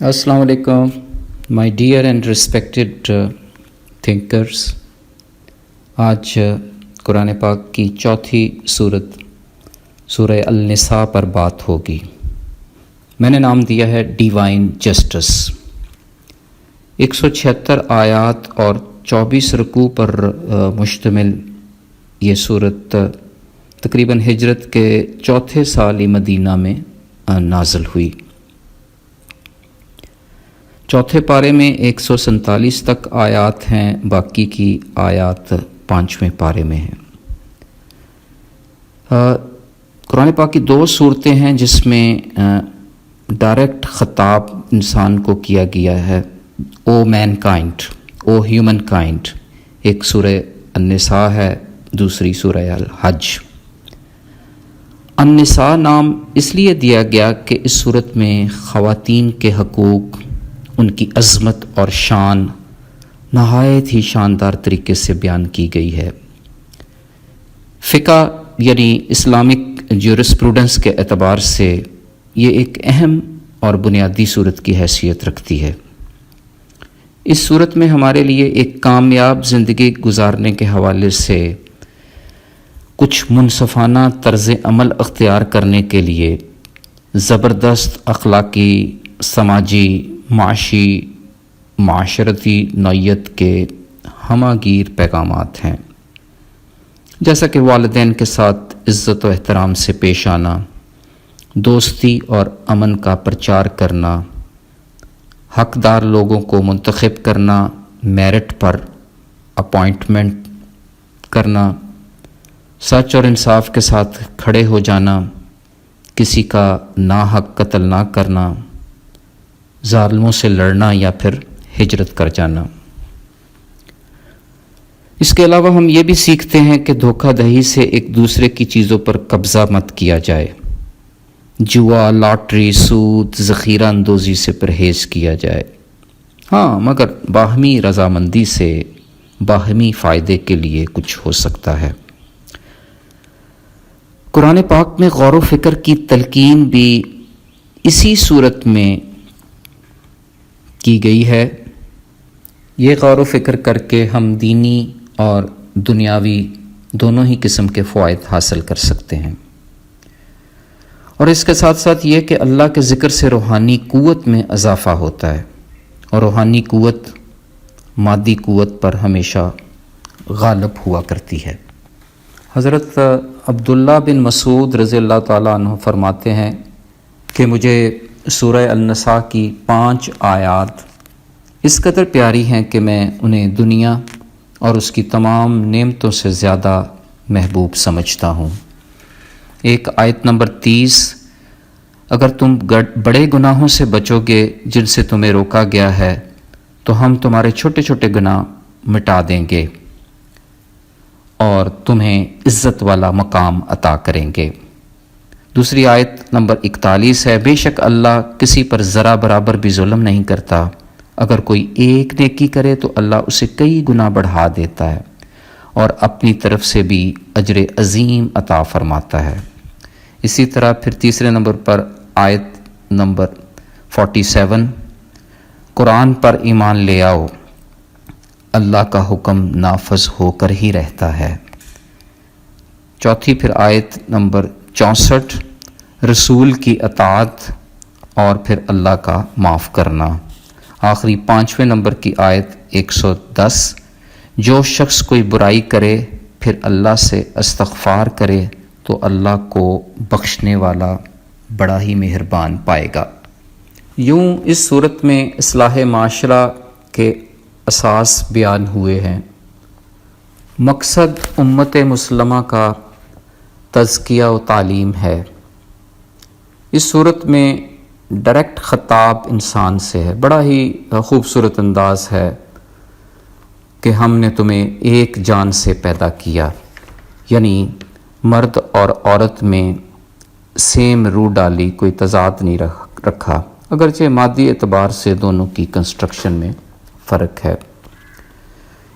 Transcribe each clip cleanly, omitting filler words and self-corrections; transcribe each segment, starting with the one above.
السلام علیکم my dear and respected thinkers. آج قرآن پاک کی چوتھی صورت سورہ النساء پر بات ہوگی. میں نے نام دیا ہے ڈیوائن جسٹس. 176 آیات اور 24 رکوع پر مشتمل یہ صورت تقریباً ہجرت کے چوتھے سال مدینہ میں نازل ہوئی. چوتھے پارے میں 147 تک آیات ہیں، باقی کی آیات 5ویں پارے میں ہیں. قرآن پاک کی دو صورتیں ہیں جس میں ڈائریکٹ خطاب انسان کو کیا گیا ہے. او مین کائنڈ، او ہیومن کائنڈ. ایک سورہ النساء ہے، دوسری سورہ الحج. النساء نام اس لیے دیا گیا کہ اس صورت میں خواتین کے حقوق، ان کی عظمت اور شان نہایت ہی شاندار طریقے سے بیان کی گئی ہے. فقہ یعنی اسلامک جورسپروڈنس کے اعتبار سے یہ ایک اہم اور بنیادی صورت کی حیثیت رکھتی ہے. اس صورت میں ہمارے لیے ایک کامیاب زندگی گزارنے کے حوالے سے کچھ منصفانہ طرز عمل اختیار کرنے کے لیے زبردست اخلاقی، سماجی، معاشی، معاشرتی نوعیت کے ہمہ گیر پیغامات ہیں، جیسا کہ والدین کے ساتھ عزت و احترام سے پیش آنا، دوستی اور امن کا پرچار کرنا، حقدار لوگوں کو منتخب کرنا، میرٹ پر اپوائنٹمنٹ کرنا، سچ اور انصاف کے ساتھ کھڑے ہو جانا، کسی کا ناحق قتل نہ کرنا، ظالموں سے لڑنا یا پھر ہجرت کر جانا. اس کے علاوہ ہم یہ بھی سیکھتے ہیں کہ دھوکہ دہی سے ایک دوسرے کی چیزوں پر قبضہ مت کیا جائے. جوا، لاٹری، سود، ذخیرہ اندوزی سے پرہیز کیا جائے، ہاں مگر باہمی رضامندی سے، باہمی فائدے کے لیے کچھ ہو سکتا ہے. قرآن پاک میں غور و فکر کی تلقین بھی اسی صورت میں کی گئی ہے. یہ غور و فکر کر کے ہم دینی اور دنیاوی دونوں ہی قسم کے فوائد حاصل کر سکتے ہیں. اور اس کے ساتھ ساتھ یہ کہ اللہ کے ذکر سے روحانی قوت میں اضافہ ہوتا ہے، اور روحانی قوت مادی قوت پر ہمیشہ غالب ہوا کرتی ہے. حضرت عبداللہ بن مسعود رضی اللہ تعالیٰ عنہ فرماتے ہیں کہ مجھے سورہ النساء کی 5 آیات اس قدر پیاری ہیں کہ میں انہیں دنیا اور اس کی تمام نعمتوں سے زیادہ محبوب سمجھتا ہوں. ایک آیت نمبر 30: اگر تم بڑے گناہوں سے بچو گے جن سے تمہیں روکا گیا ہے تو ہم تمہارے چھوٹے چھوٹے گناہ مٹا دیں گے اور تمہیں عزت والا مقام عطا کریں گے. دوسری آیت نمبر 41 ہے: بے شک اللہ کسی پر ذرا برابر بھی ظلم نہیں کرتا، اگر کوئی ایک نیکی کرے تو اللہ اسے کئی گنا بڑھا دیتا ہے اور اپنی طرف سے بھی اجر عظیم عطا فرماتا ہے. اسی طرح پھر تیسرے نمبر پر آیت نمبر 47: قرآن پر ایمان لے آؤ، اللہ کا حکم نافذ ہو کر ہی رہتا ہے. چوتھی پھر آیت نمبر 64: رسول کی اطاعت اور پھر اللہ کا معاف کرنا. آخری 5ویں نمبر کی آیت 110: جو شخص کوئی برائی کرے پھر اللہ سے استغفار کرے تو اللہ کو بخشنے والا بڑا ہی مہربان پائے گا. یوں اس صورت میں اصلاح معاشرہ کے اساس بیان ہوئے ہیں. مقصد امت مسلمہ کا تزکیہ و تعلیم ہے. اس صورت میں ڈائریکٹ خطاب انسان سے ہے. بڑا ہی خوبصورت انداز ہے کہ ہم نے تمہیں ایک جان سے پیدا کیا، یعنی مرد اور عورت میں سیم روح ڈالی، کوئی تضاد نہیں رکھا، اگرچہ مادی اعتبار سے دونوں کی کنسٹرکشن میں فرق ہے.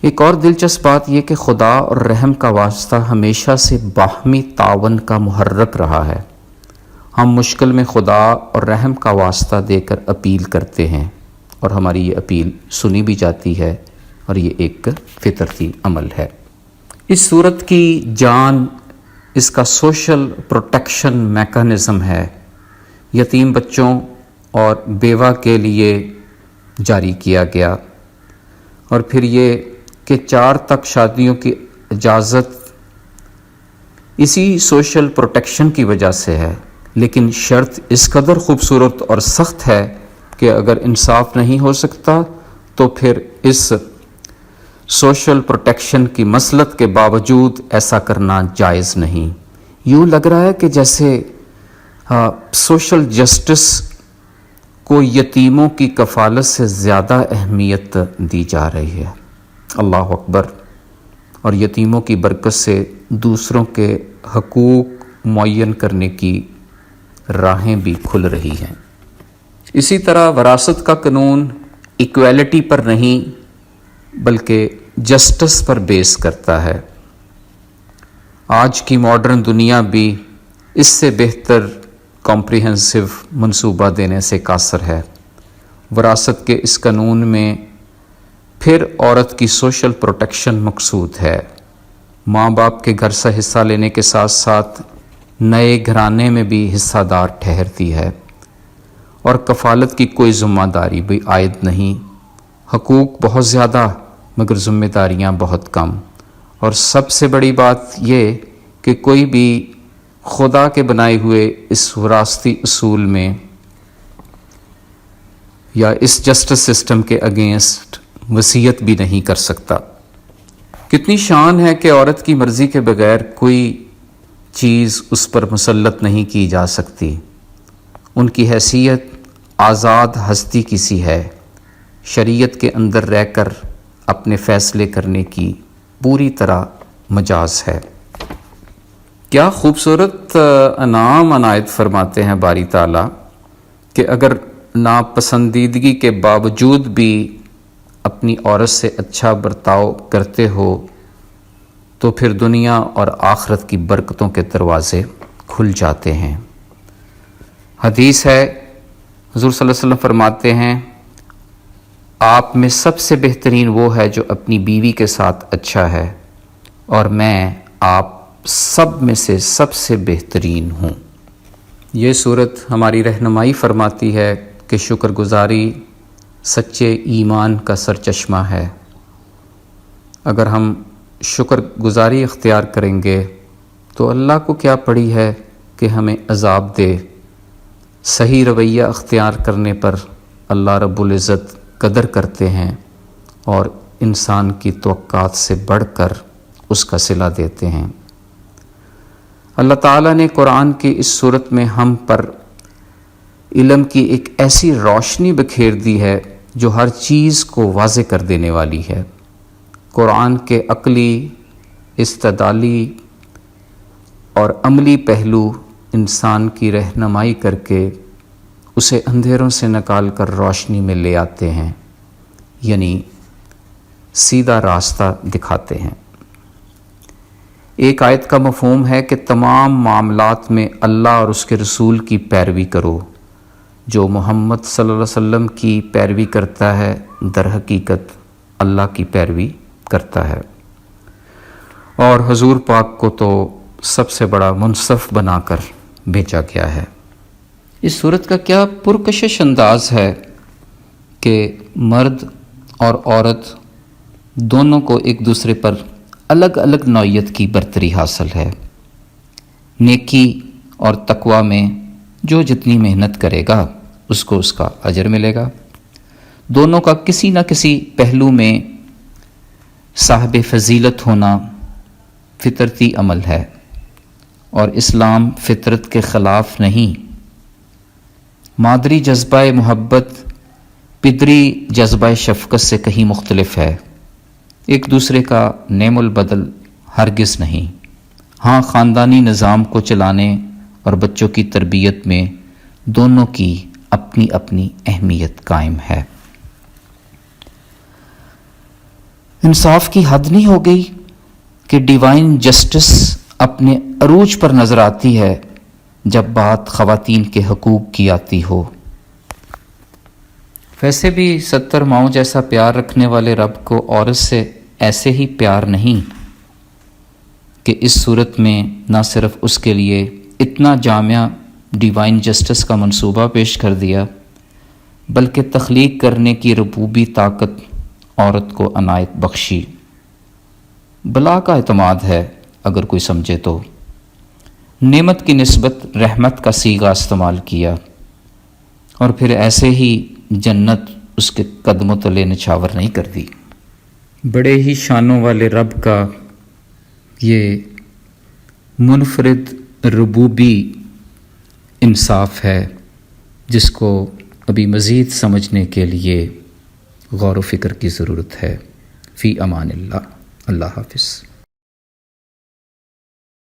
ایک اور دلچسپ بات یہ کہ خدا اور رحم کا واسطہ ہمیشہ سے باہمی تعاون کا محرک رہا ہے. ہم مشکل میں خدا اور رحم کا واسطہ دے کر اپیل کرتے ہیں اور ہماری یہ اپیل سنی بھی جاتی ہے، اور یہ ایک فطرتی عمل ہے۔ اس صورت کی جان اس کا سوشل پروٹیکشن میکانزم ہے، یتیم بچوں اور بیوہ کے لیے جاری کیا گیا، اور پھر یہ کہ 4 تک شادیوں کی اجازت اسی سوشل پروٹیکشن کی وجہ سے ہے، لیکن شرط اس قدر خوبصورت اور سخت ہے کہ اگر انصاف نہیں ہو سکتا تو پھر اس سوشل پروٹیکشن کی مصلحت کے باوجود ایسا کرنا جائز نہیں۔ یوں لگ رہا ہے کہ جیسے سوشل جسٹس کو یتیموں کی کفالت سے زیادہ اہمیت دی جا رہی ہے۔ اللہ اکبر۔ اور یتیموں کی برکت سے دوسروں کے حقوق معین کرنے کی راہیں بھی کھل رہی ہیں۔ اسی طرح وراثت کا قانون ایکویلٹی پر نہیں بلکہ جسٹس پر بیس کرتا ہے۔ آج کی ماڈرن دنیا بھی اس سے بہتر کمپریہنسو منصوبہ دینے سے قاصر ہے۔ وراثت کے اس قانون میں پھر عورت کی سوشل پروٹیکشن مقصود ہے۔ ماں باپ کے گھر سے حصہ لینے کے ساتھ ساتھ نئے گھرانے میں بھی حصہ دار ٹھہرتی ہے، اور کفالت کی کوئی ذمہ داری بھی عائد نہیں۔ حقوق بہت زیادہ مگر ذمہ داریاں بہت کم، اور سب سے بڑی بات یہ کہ کوئی بھی خدا کے بنائے ہوئے اس وراثتی اصول میں یا اس جسٹس سسٹم کے اگینسٹ وصیت بھی نہیں کر سکتا۔ کتنی شان ہے کہ عورت کی مرضی کے بغیر کوئی چیز اس پر مسلط نہیں کی جا سکتی۔ ان کی حیثیت آزاد ہستی کی سی ہے، شریعت کے اندر رہ کر اپنے فیصلے کرنے کی پوری طرح مجاز ہے۔ کیا خوبصورت انعام عنایت فرماتے ہیں باری تعالیٰ کہ اگر ناپسندیدگی کے باوجود بھی اپنی عورت سے اچھا برتاؤ کرتے ہو تو پھر دنیا اور آخرت کی برکتوں کے دروازے کھل جاتے ہیں۔ حدیث ہے، حضور صلی اللہ علیہ وسلم فرماتے ہیں، آپ میں سب سے بہترین وہ ہے جو اپنی بیوی کے ساتھ اچھا ہے، اور میں آپ سب میں سے سب سے بہترین ہوں۔ یہ صورت ہماری رہنمائی فرماتی ہے کہ شکر گزاری سچے ایمان کا سرچشمہ ہے۔ اگر ہم شکر گزاری اختیار کریں گے تو اللہ کو کیا پڑی ہے کہ ہمیں عذاب دے۔ صحیح رویہ اختیار کرنے پر اللہ رب العزت قدر کرتے ہیں اور انسان کی توقعات سے بڑھ کر اس کا صلہ دیتے ہیں۔ اللہ تعالیٰ نے قرآن کی اس صورت میں ہم پر علم کی ایک ایسی روشنی بکھیر دی ہے جو ہر چیز کو واضح کر دینے والی ہے۔ قرآن کے عقلی، استدلالی اور عملی پہلو انسان کی رہنمائی کر کے اسے اندھیروں سے نکال کر روشنی میں لے آتے ہیں، یعنی سیدھا راستہ دکھاتے ہیں۔ ایک آیت کا مفہوم ہے کہ تمام معاملات میں اللہ اور اس کے رسول کی پیروی کرو۔ جو محمد صلی اللہ علیہ وسلم کی پیروی کرتا ہے در حقیقت اللہ کی پیروی کرتا ہے، اور حضور پاک کو تو سب سے بڑا منصف بنا کر بھیجا گیا ہے۔ اس صورت کا کیا پرکشش انداز ہے کہ مرد اور عورت دونوں کو ایک دوسرے پر الگ الگ نوعیت کی برتری حاصل ہے۔ نیکی اور تقوی میں جو جتنی محنت کرے گا اس کو اس کا اجر ملے گا۔ دونوں کا کسی نہ کسی پہلو میں صاحب فضیلت ہونا فطرتی عمل ہے، اور اسلام فطرت کے خلاف نہیں۔ مادری جذبہ محبت پدری جذبہ شفقت سے کہیں مختلف ہے، ایک دوسرے کا نعم البدل ہرگز نہیں۔ ہاں، خاندانی نظام کو چلانے اور بچوں کی تربیت میں دونوں کی اپنی اپنی اہمیت قائم ہے۔ انصاف کی حد نہیں ہو گئی کہ ڈیوائن جسٹس اپنے عروج پر نظر آتی ہے جب بات خواتین کے حقوق کی آتی ہو۔ ویسے بھی 70 ماؤں جیسا پیار رکھنے والے رب کو عورت سے ایسے ہی پیار نہیں کہ اس صورت میں نہ صرف اس کے لیے اتنا جامع ڈیوائن جسٹس کا منصوبہ پیش کر دیا، بلکہ تخلیق کرنے کی ربوبی طاقت عورت کو عنایت بخشی۔ بلا کا اعتماد ہے اگر کوئی سمجھے تو، نعمت کی نسبت رحمت کا صیغہ استعمال کیا، اور پھر ایسے ہی جنت اس کے قدموں تلے نچھاور نہیں کر دی۔ بڑے ہی شانوں والے رب کا یہ منفرد ربوبی انصاف ہے، جس کو ابھی مزید سمجھنے کے لیے غور و فکر کی ضرورت ہے۔ فی امان اللہ، اللہ حافظ۔